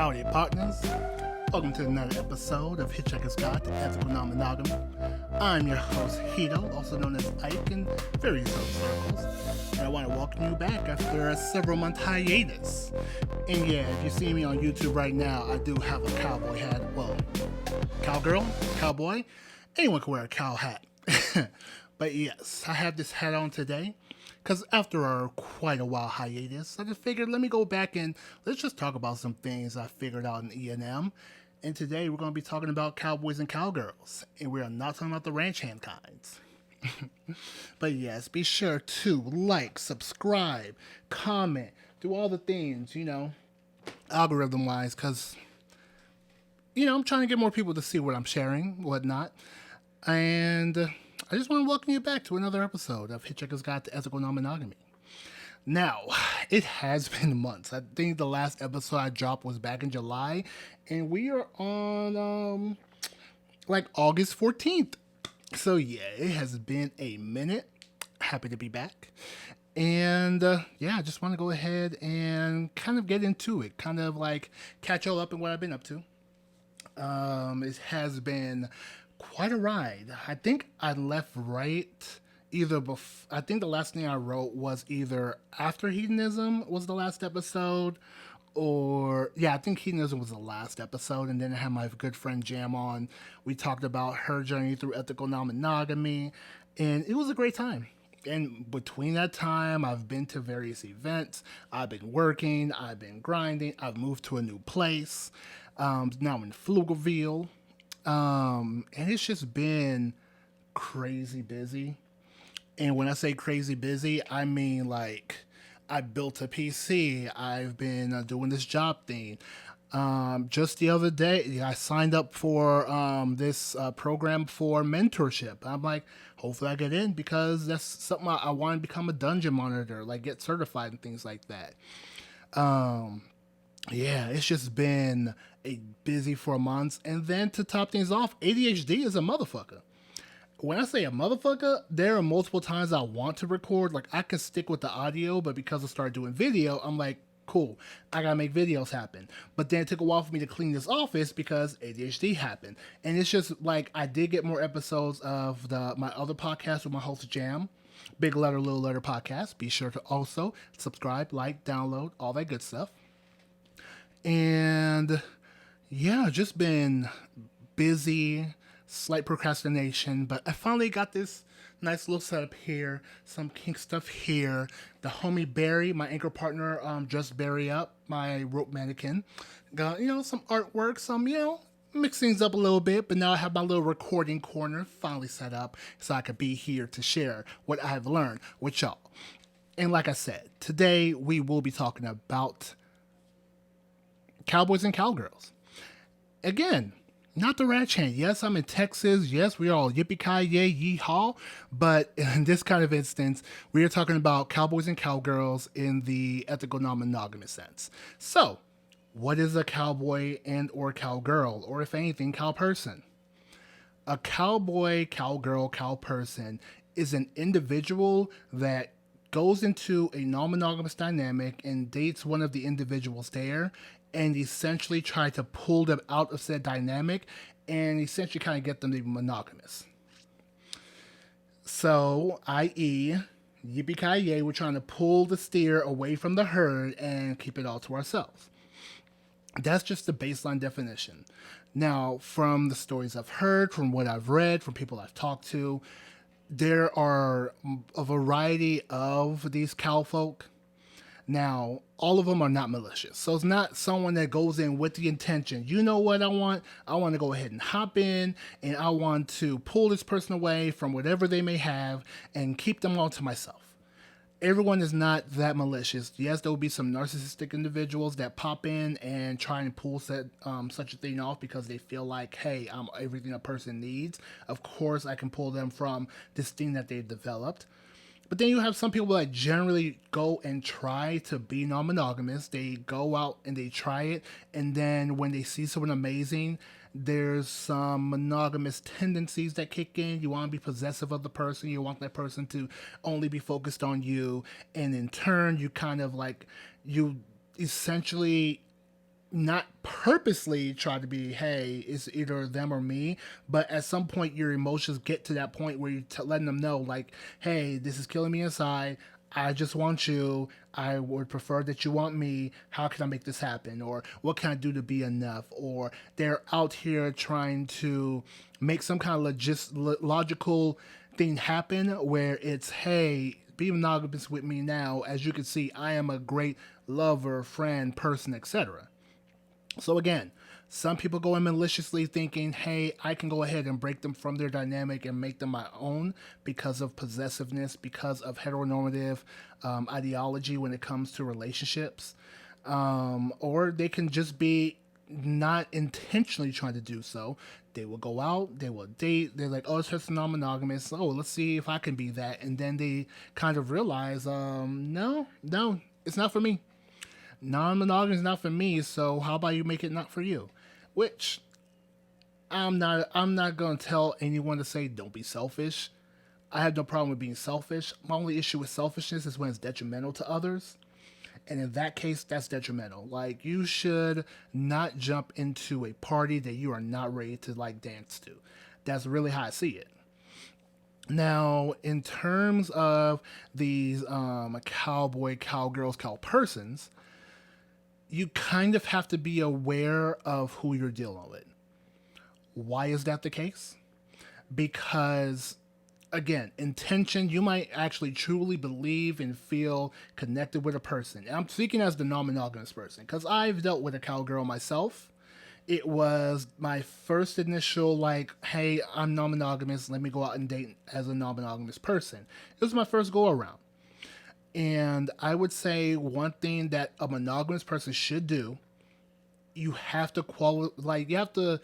Howdy, partners. Welcome to another episode of Hitchhiker's Guide to Ethical Non-Monogamy. I'm your host, Hito, also known as Ike in various other circles. And I want to welcome you back after a several-month hiatus. And yeah, if you see me on YouTube right now, I do have a cowboy hat. Well, cowgirl, cowboy, anyone can wear a cow hat. But yes, I have this hat on today. Because after quite a while hiatus, I just figured let me go back and let's just talk about some things I figured out in E&M. And today we're going to be talking about Cowboys and Cowgirls. And we are not talking about the ranch hand kinds. But yes, be sure to like, subscribe, comment, do all the things, algorithm-wise. Because, I'm trying to get more people to see what I'm sharing, whatnot. And I just want to welcome you back to another episode of Hitchhiker's Guide to Ethical Non-Monogamy. Now, it has been months. I think the last episode I dropped was back in July, and we are on, August 14th. So, yeah, it has been a minute. Happy to be back. And, I just want to go ahead and kind of get into it, kind of catch all up in what I've been up to. It has been quite a ride. I think I left right either I think the last thing I wrote was either after Hedonism was the last episode, or I think Hedonism was the last episode, and then I had my good friend Jam on. We talked about her journey through ethical non-monogamy, and it was a great time. And between that time, I've been to various events. I've been working. I've been grinding. I've moved to a new place. Now I'm in Pflugerville. And it's just been crazy busy. And when I say crazy busy, I mean I built a PC. I've been doing this job thing. Just the other day, I signed up for this program for mentorship. I'm hopefully I get in because that's something I want to become a dungeon monitor, get certified and things like that. It's just been a busy 4 months. And then to top things off, ADHD is a motherfucker. When I say a motherfucker, there are multiple times I want to record. I could stick with the audio, but because I started doing video, I'm cool, I gotta make videos happen. But then it took a while for me to clean this office because ADHD happened. And it's just I did get more episodes of my other podcast with my host Jam, Big Letter, Little Letter podcast. Be sure to also subscribe, like, download, all that good stuff. And just been busy, slight procrastination, but I finally got this nice little setup here, some kink stuff here. The homie Barry, my anchor partner, dressed Barry up, my rope mannequin. Got, some artwork, some, mix things up a little bit, but now I have my little recording corner finally set up so I could be here to share what I have learned with y'all. And like I said, today we will be talking about Cowboys and Cowgirls. Again, not the ranch hand. Yes, I'm in Texas. Yes, we are all yippee-ki-yay, yee-haw. But in this kind of instance, we are talking about Cowboys and Cowgirls in the ethical non-monogamous sense. So, what is a cowboy and or cowgirl, or if anything, cowperson? A cowboy, cowgirl, cowperson is an individual that goes into a non-monogamous dynamic and dates one of the individuals there, and essentially try to pull them out of said dynamic and essentially kind of get them to be monogamous. So, i.e., yippee-ki-yay, we're trying to pull the steer away from the herd and keep it all to ourselves. That's just the baseline definition. Now, from the stories I've heard, from what I've read, from people I've talked to, there are a variety of these cowfolk. Now, all of them are not malicious. So it's not someone that goes in with the intention, you know what I want? I want to go ahead and hop in and I want to pull this person away from whatever they may have and keep them all to myself. Everyone is not that malicious. Yes, there will be some narcissistic individuals that pop in and try and pull such a thing off because they feel like, hey, I'm everything a person needs. Of course, I can pull them from this thing that they've developed. But then you have some people that generally go and try to be non-monogamous. They go out and they try it. And then when they see someone amazing, there's some monogamous tendencies that kick in. You want to be possessive of the person. You want that person to only be focused on you. And in turn, you kind of you essentially not purposely try to be, hey, it's either them or me, but at some point your emotions get to that point where you're letting them know, like, hey, this is killing me inside. I just want you. I would prefer that you want me. How can I make this happen? Or what can I do to be enough? Or they're out here trying to make some kind of logical thing happen where it's, hey, be monogamous with me now. As you can see, I am a great lover, friend, person, etc. So again, some people go in maliciously thinking, hey, I can go ahead and break them from their dynamic and make them my own because of possessiveness, because of heteronormative ideology when it comes to relationships. Or they can just be not intentionally trying to do so. They will go out, they will date, they're like, oh, it's just non-monogamous. Oh, let's see if I can be that. And then they kind of realize, no, it's not for me. Non-monogamy is not for me, so how about you make it not for you? Which I'm not gonna tell anyone to say don't be selfish. I have no problem with being selfish. My only issue with selfishness is when it's detrimental to others. And in that case, that's detrimental. Like, you should not jump into a party that you are not ready to like dance to. That's really how I see it. Now, in terms of these cowgirls, cowpersons, you kind of have to be aware of who you're dealing with. Why is that the case? Because, again, intention, you might actually truly believe and feel connected with a person. And I'm speaking as the non-monogamous person because I've dealt with a cowgirl myself. It was my first initial, like, hey, I'm non-monogamous, let me go out and date as a non-monogamous person. It was my first go around. And I would say one thing that a monogamous person should do, you have to you have to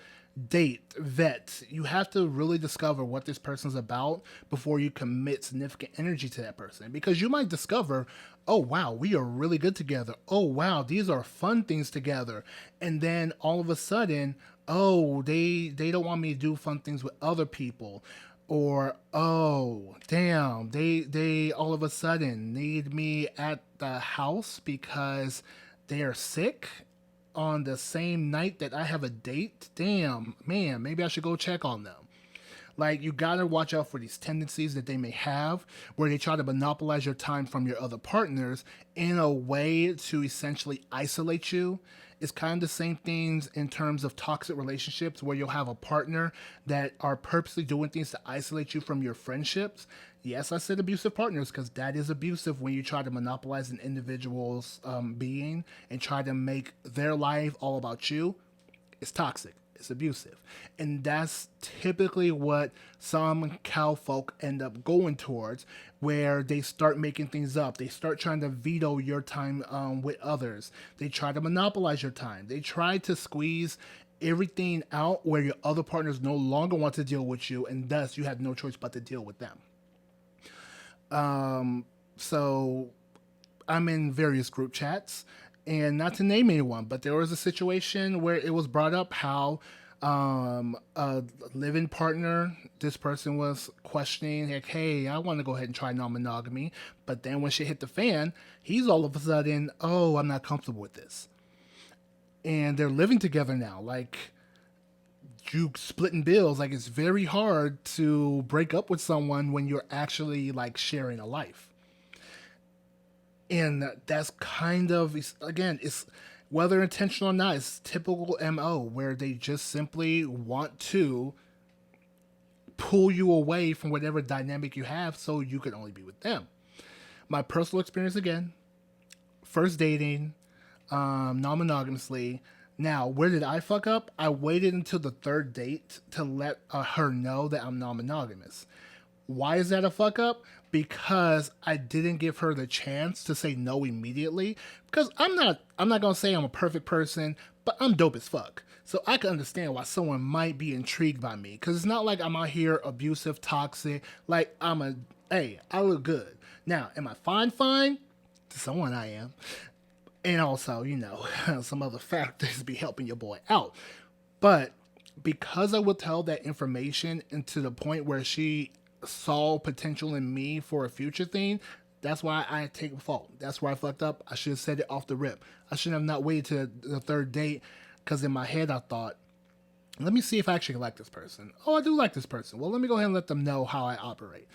date, vet. You have to really discover what this person's about before you commit significant energy to that person. Because you might discover, oh wow, we are really good together. Oh wow, these are fun things together. And then all of a sudden, oh, they don't want me to do fun things with other people. Or, oh, damn, they all of a sudden need me at the house because they are sick on the same night that I have a date. Damn, man, maybe I should go check on them. Like, you gotta watch out for these tendencies that they may have where they try to monopolize your time from your other partners in a way to essentially isolate you. It's kind of the same things in terms of toxic relationships where you'll have a partner that are purposely doing things to isolate you from your friendships. Yes, I said abusive partners because that is abusive when you try to monopolize an individual's being and try to make their life all about you. It's toxic. It's abusive. And that's typically what some cow folk end up going towards, where they start making things up. They start trying to veto your time with others. They try to monopolize your time. They try to squeeze everything out where your other partners no longer want to deal with you, and thus you have no choice but to deal with them. So I'm in various group chats, and not to name anyone, but there was a situation where it was brought up how a living partner, this person was questioning, like, hey, I want to go ahead and try non-monogamy. But then when shit hit the fan, he's all of a sudden, oh, I'm not comfortable with this. And they're living together now. Like, you splitting bills. Like, it's very hard to break up with someone when you're actually like sharing a life. And that's kind of, again, it's whether intentional or not, it's typical MO where they just simply want to pull you away from whatever dynamic you have so you can only be with them. My personal experience, again, first dating, non-monogamously. Now, where did I fuck up? I waited until the third date to let her know that I'm non-monogamous. Why is that a fuck up? Because I didn't give her the chance to say no immediately. Because I'm not gonna say I'm a perfect person, but I'm dope as fuck. So I can understand why someone might be intrigued by me. Because it's not like I'm out here abusive, toxic. Like, hey, I look good. Now, am I fine? To someone I am. And also, some other factors be helping your boy out. But because I would tell that information and to the point where she saw potential in me for a future thing, That's why I take fault. That's where I fucked up. I should have said it off the rip. I shouldn't have not waited to the third date, because in my head I thought, let me see if I actually like this person. Oh, I do like this person. Well, let me go ahead and let them know how I operate.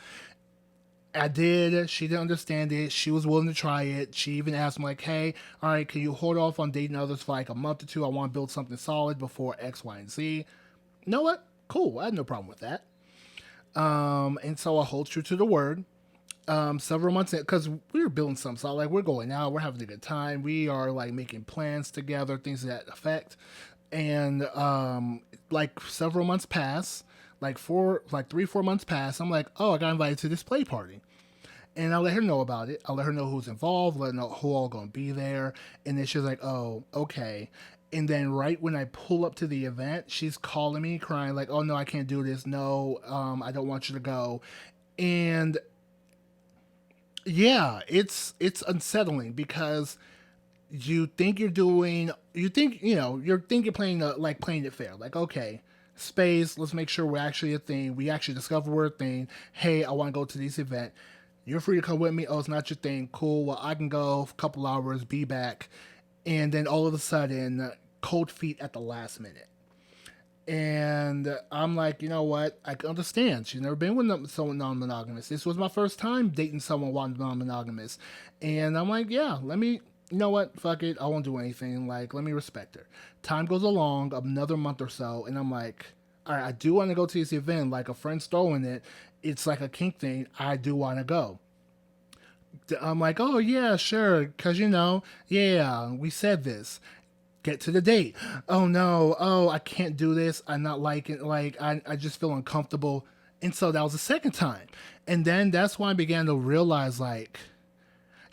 I did. She didn't understand it. She was willing to try it. She even asked me, like, hey, all right, can you hold off on dating others for like a month or two? I want to build something solid before X, Y, and Z. You know what? Cool. I had no problem with that. And so I hold true to the word. Several months in, because we were building something, so like we're going out, we're having a good time, we are like making plans together, things of that effect. And like several months pass, like 3-4 months pass. I'm like, oh, I got invited to this play party. And I let her know about it. I let her know who's involved, let her know who all gonna be there. And then she's like, oh, okay. And then right when I pull up to the event, she's calling me, crying like, oh no, I can't do this. No, I don't want you to go. And yeah, it's unsettling, because you think you're playing playing it fair, like, okay, space, let's make sure we're actually a thing, we actually discover we're a thing. Hey, I want to go to this event, you're free to come with me. Oh, it's not your thing, cool, well, I can go a couple hours, be back. And then all of a sudden, cold feet at the last minute. And I'm like, you know what? I can understand. She's never been with someone non-monogamous. This was my first time dating someone non-monogamous. And I'm like, yeah, you know what? Fuck it. I won't do anything. Like, let me respect her. Time goes along, another month or so, and I'm like, all right, I do want to go to this event. Like, a friend's throwing it. It's like a kink thing. I do want to go. I'm like, oh, yeah, sure. Because, yeah, we said this. Get to the date. Oh no, oh, I can't do this. I'm not liking, I just feel uncomfortable. And so that was the second time. And then that's when I began to realize, like,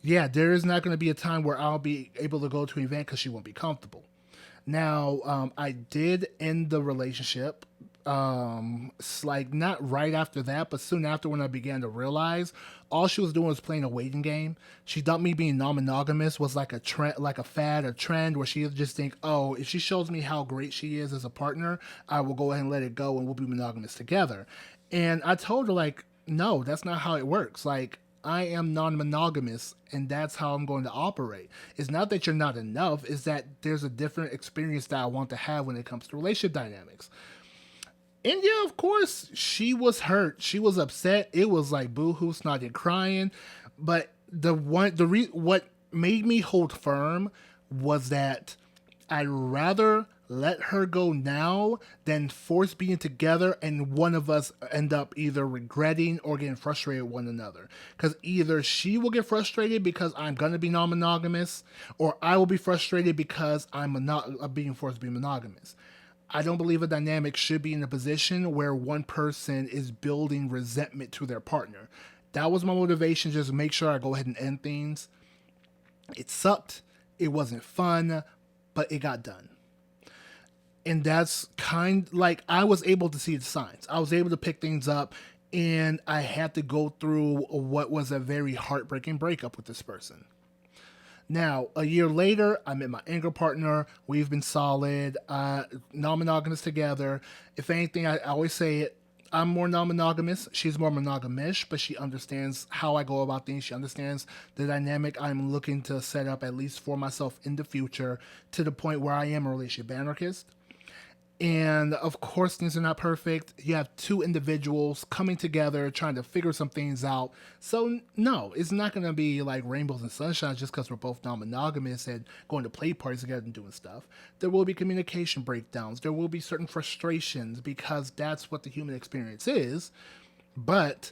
yeah, there is not going to be a time where I'll be able to go to an event because she won't be comfortable. Now, I did end the relationship. Like not right after that, but soon after, when I began to realize all she was doing was playing a waiting game. She thought me being non-monogamous was like a trend, like a fad, a trend, where she would just think, oh, if she shows me how great she is as a partner, I will go ahead and let it go and we'll be monogamous together. And I told her, like, no, that's not how it works. Like, I am non-monogamous, and that's how I'm going to operate. It's not that you're not enough, it's that there's a different experience that I want to have when it comes to relationship dynamics. And yeah, of course, she was hurt. She was upset. It was like boo-hoo, snotty, crying. But what made me hold firm was that I'd rather let her go now than force being together and one of us end up either regretting or getting frustrated with one another. Because either she will get frustrated because I'm going to be non-monogamous, or I will be frustrated because I'm being forced to be monogamous. I don't believe a dynamic should be in a position where one person is building resentment to their partner. That was my motivation, just make sure I go ahead and end things. It sucked. It wasn't fun, but it got done. And that's I was able to see the signs. I was able to pick things up, and I had to go through what was a very heartbreaking breakup with this person. Now, a year later, I met my anger partner. We've been solid, non-monogamous together. If anything, I always say it, I'm more non-monogamous. She's more monogamish, but she understands how I go about things. She understands the dynamic I'm looking to set up, at least for myself in the future, to the point where I am a relationship anarchist. And of course, things are not perfect. You have two individuals coming together, trying to figure some things out. So no, it's not going to be like rainbows and sunshine just because we're both non-monogamous and going to play parties together and doing stuff. There will be communication breakdowns. There will be certain frustrations, because that's what the human experience is. But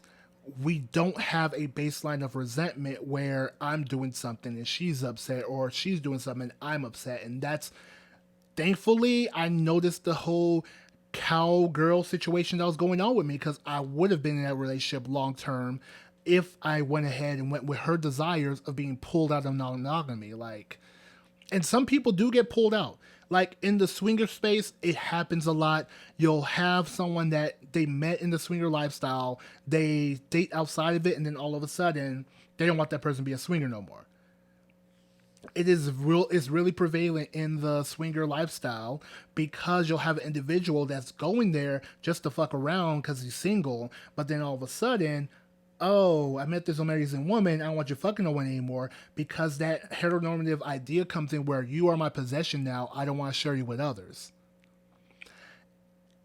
we don't have a baseline of resentment where I'm doing something and she's upset, or she's doing something and I'm upset. And that's, thankfully, I noticed the whole cowgirl situation that was going on with me, because I would have been in that relationship long term if I went ahead and went with her desires of being pulled out of non-monogamy. And some people do get pulled out. Like in the swinger space, it happens a lot. You'll have someone that they met in the swinger lifestyle, they date outside of it, and then all of a sudden, they don't want that person to be a swinger no more. It's really prevalent in the swinger lifestyle, because you'll have an individual that's going there just to fuck around because he's single, but then all of a sudden, oh, I met this amazing woman, I don't want you fucking no one anymore, because that heteronormative idea comes in where you are my possession now, I don't want to share you with others.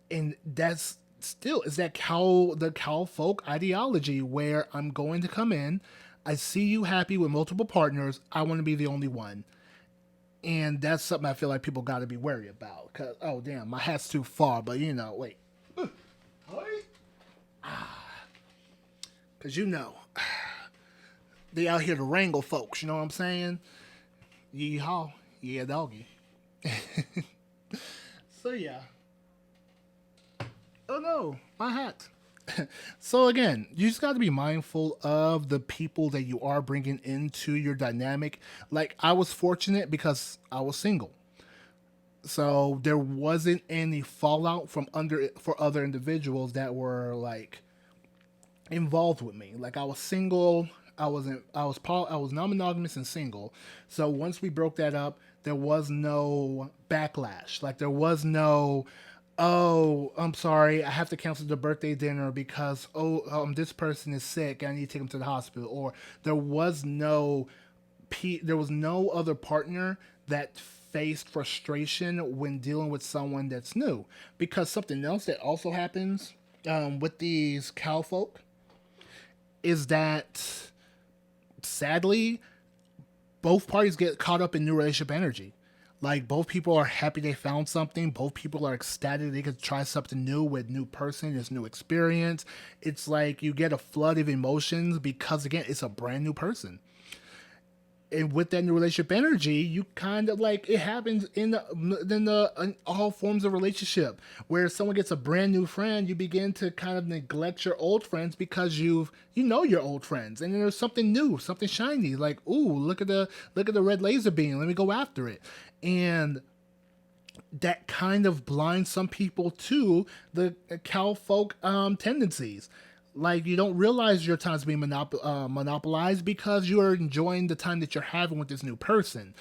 And that's still is that the cow folk ideology where I'm going to come in, I see you happy with multiple partners, I want to be the only one. And that's something I feel like people got to be wary about. Cause oh damn, my hat's too far. But wait, cause they out here to wrangle folks. You know what I'm saying? Yeehaw, yeah, doggy. So yeah. Oh no, my hat. So again, you just got to be mindful of the people that you are bringing into your dynamic. Like I was fortunate because I was single. So there wasn't any fallout from under for other individuals that were like involved with me. Like I was single, I was non-monogamous and single. So once we broke that up, there was no backlash. Like there was no, oh, I'm sorry, I have to cancel the birthday dinner because this person is sick, I need to take him to the hospital. Or there was no other partner that faced frustration when dealing with someone that's new. Because something else that also happens with these cow folk is that sadly both parties get caught up in new relationship energy. Like both people are happy they found something. Both people are ecstatic they could try something new with new person, this new experience. It's like you get a flood of emotions because again, it's a brand new person. And with that new relationship energy, you kind of like it happens in all forms of relationship where someone gets a brand new friend, you begin to kind of neglect your old friends because you know your old friends, and then there's something new, something shiny, like ooh, look at the red laser beam, let me go after it, and that kind of blinds some people to the cow folk tendencies. Like you don't realize your time's being monopolized because you are enjoying the time that you're having with this new person,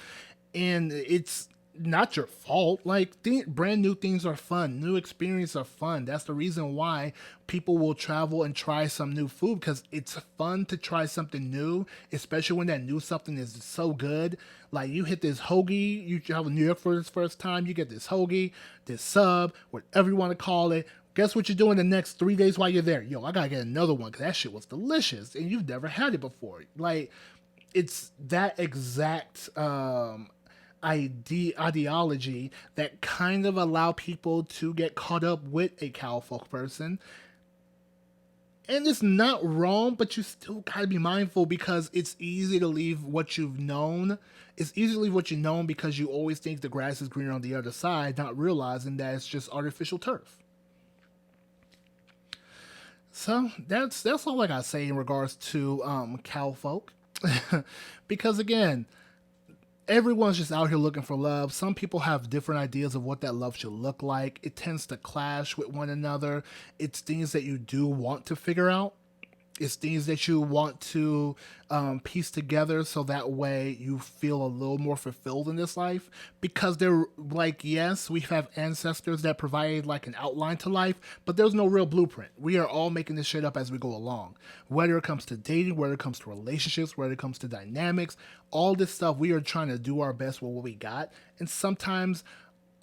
and it's not your fault. Like brand new things are fun, new experiences are fun. That's the reason why people will travel and try some new food because it's fun to try something new, especially when that new something is so good. Like you hit this hoagie, you travel to New York for this first time, you get this hoagie, this sub, whatever you want to call it. Guess what you're doing the next 3 days while you're there? Yo, I gotta get another one because that shit was delicious and you've never had it before. Like, it's that exact ideology that kind of allow people to get caught up with a cowfolk person. And it's not wrong, but you still gotta be mindful because it's easy to leave what you've known. It's easy to leave what you've known because you always think the grass is greener on the other side, not realizing that it's just artificial turf. So that's all I gotta say in regards to cow folk, because again, everyone's just out here looking for love. Some people have different ideas of what that love should look like. It tends to clash with one another. It's things that you do want to figure out. It's things that you want to piece together so that way you feel a little more fulfilled in this life. Because they're like, yes, we have ancestors that provided like an outline to life, but there's no real blueprint. We are all making this shit up as we go along. Whether it comes to dating, whether it comes to relationships, whether it comes to dynamics, all this stuff, we are trying to do our best with what we got. And sometimes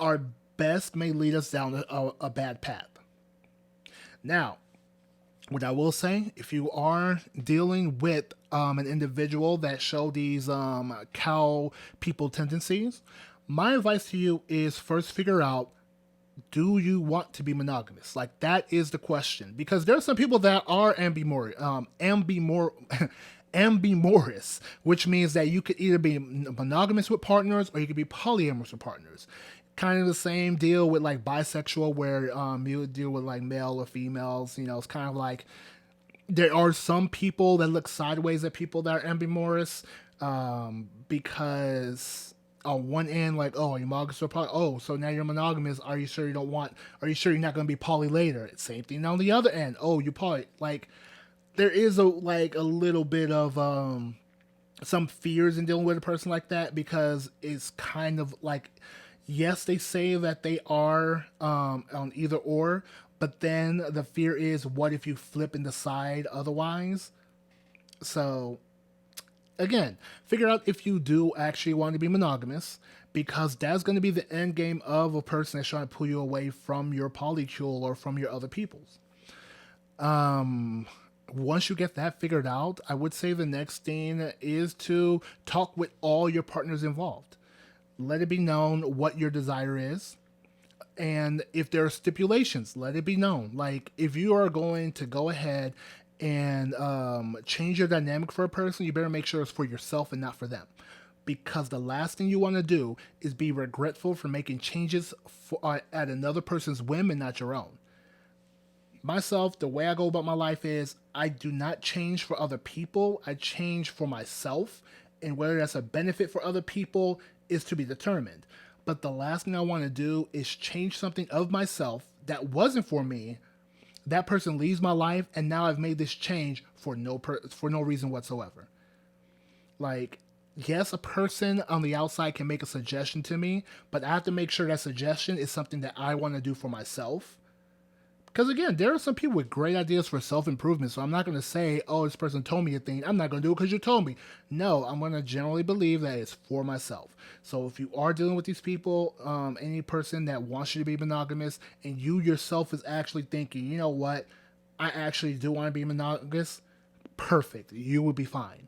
our best may lead us down a bad path. Now, what I will say, if you are dealing with an individual that show these cow people tendencies, my advice to you is first figure out, do you want to be monogamous? Like that is the question, because there are some people that are ambimorous, which means that you could either be monogamous with partners or you could be polyamorous with partners. Kind of the same deal with like bisexual, where you would deal with like male or females. You know, it's kind of like there are some people that look sideways at people that are ambimorous, because on one end, like, oh, you're monogamous or poly? Oh, so now you're monogamous. Are you sure you don't want? Are you sure you're not going to be poly later? Same thing on the other end. Oh, you poly. Like, there is a little bit of some fears in dealing with a person like that, because it's kind of like, yes, they say that they are on either or, but then the fear is, what if you flip and decide otherwise? So again, figure out if you do actually want to be monogamous, because that's going to be the end game of a person that's trying to pull you away from your polycule or from your other peoples. Once you get that figured out, I would say the next thing is to talk with all your partners involved. Let it be known what your desire is. And if there are stipulations, let it be known. Like, if you are going to go ahead and change your dynamic for a person, you better make sure it's for yourself and not for them. Because the last thing you want to do is be regretful for making changes at another person's whim and not your own. Myself, the way I go about my life is I do not change for other people. I change for myself. And whether that's a benefit for other people is to be determined. But the last thing I want to do is change something of myself that wasn't for me. That person leaves my life, and now I've made this change for no reason whatsoever. Like, yes, a person on the outside can make a suggestion to me, but I have to make sure that suggestion is something that I want to do for myself. Because again, there are some people with great ideas for self-improvement, so I'm not going to say, oh, this person told me a thing, I'm not going to do it because you told me. No, I'm going to generally believe that it's for myself. So if you are dealing with these people, any person that wants you to be monogamous, and you yourself is actually thinking, you know what, I actually do want to be monogamous, perfect, you will be fine.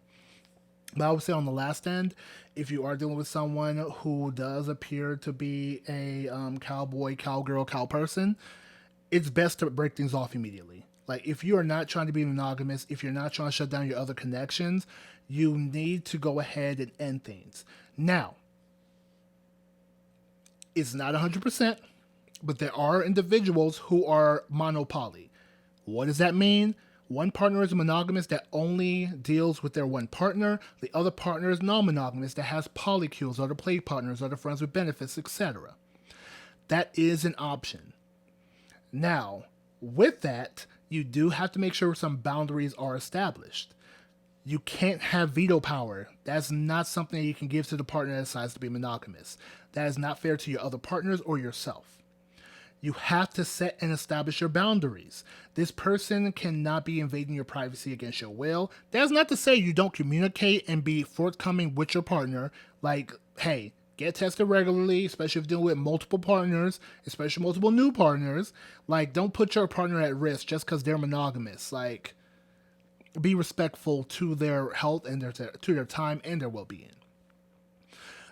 But I would say on the last end, if you are dealing with someone who does appear to be a cowboy, cowgirl, cowperson, it's best to break things off immediately. Like, if you are not trying to be monogamous, if you're not trying to shut down your other connections, you need to go ahead and end things. Now, it's not 100%, but there are individuals who are monopoly. What does that mean? One partner is monogamous that only deals with their one partner. The other partner is non-monogamous that has polycules, other play partners, other friends with benefits, etc. That is an option. Now, with that, you do have to make sure some boundaries are established. You can't have veto power. That's not something that you can give to the partner that decides to be monogamous. That is not fair to your other partners or yourself. You have to set and establish your boundaries. This person cannot be invading your privacy against your will. That's not to say you don't communicate and be forthcoming with your partner. Like, hey, get tested regularly, especially if you're dealing with multiple partners, especially multiple new partners. Like, don't put your partner at risk just because they're monogamous. Like, be respectful to their health and to their time and their well-being.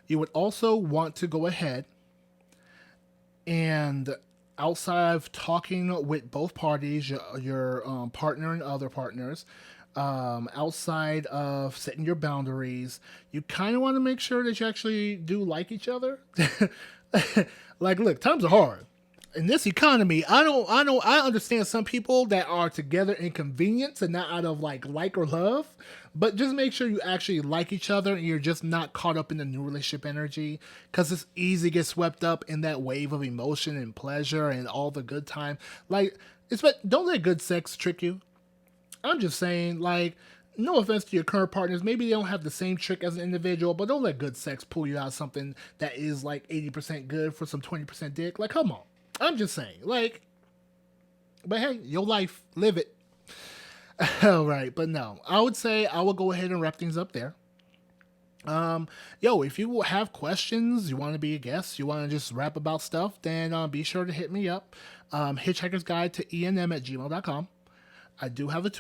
You would also want to go ahead and, outside of talking with both parties, your partner and other partners, outside of setting your boundaries, you kind of want to make sure that you actually do like each other. Like, look, times are hard. In this economy, I understand some people that are together in convenience and not out of like or love, but just make sure you actually like each other and you're just not caught up in the new relationship energy, because it's easy to get swept up in that wave of emotion and pleasure and all the good time. Like, don't let good sex trick you. I'm just saying, like, no offense to your current partners, maybe they don't have the same trick as an individual, but don't let good sex pull you out of something that is like 80% good for some 20% dick. Like, come on. I'm just saying, like, but hey, your life, live it. All right, but no, I would say I will go ahead and wrap things up there. If you have questions, you want to be a guest, you want to just rap about stuff, then be sure to hit me up. Hitchhiker's Guide to ENM@gmail.com. I do have a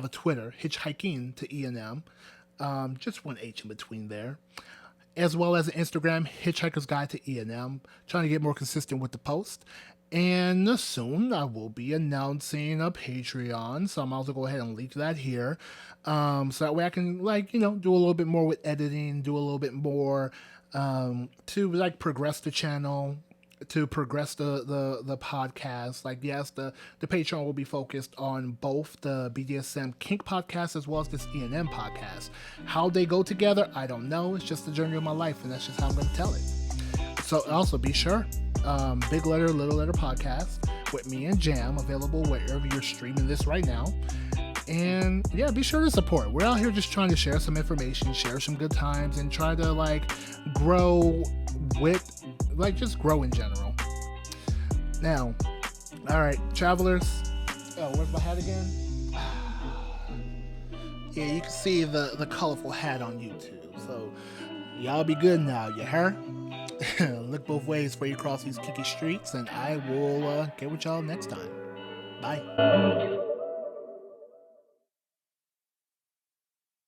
Twitter, Hitchhiking to ENM. Just one H in between there. As well as an Instagram, Hitchhiker's Guide to ENM. Trying to get more consistent with the post. And soon I will be announcing a Patreon, so I might as well go ahead and link that here. So that way I can, do a little bit more with editing, do a little bit more to progress the channel, to progress the podcast. Like, yes, the Patreon will be focused on both the BDSM kink podcast as well as this ENM podcast. How they go together, I don't know. It's just the journey of my life, and that's just how I'm going to tell it. So also be sure, Big Letter, Little Letter podcast with me and Jam, available wherever you're streaming this right now. And yeah, be sure to support. We're out here just trying to share some information, share some good times, and try to grow with, just grow in general. Now, all right, travelers. Oh, where's my hat again? Yeah, you can see the colorful hat on YouTube. So y'all be good now, you heard? Look both ways before you cross these kiki streets, and I will get with y'all next time. Bye.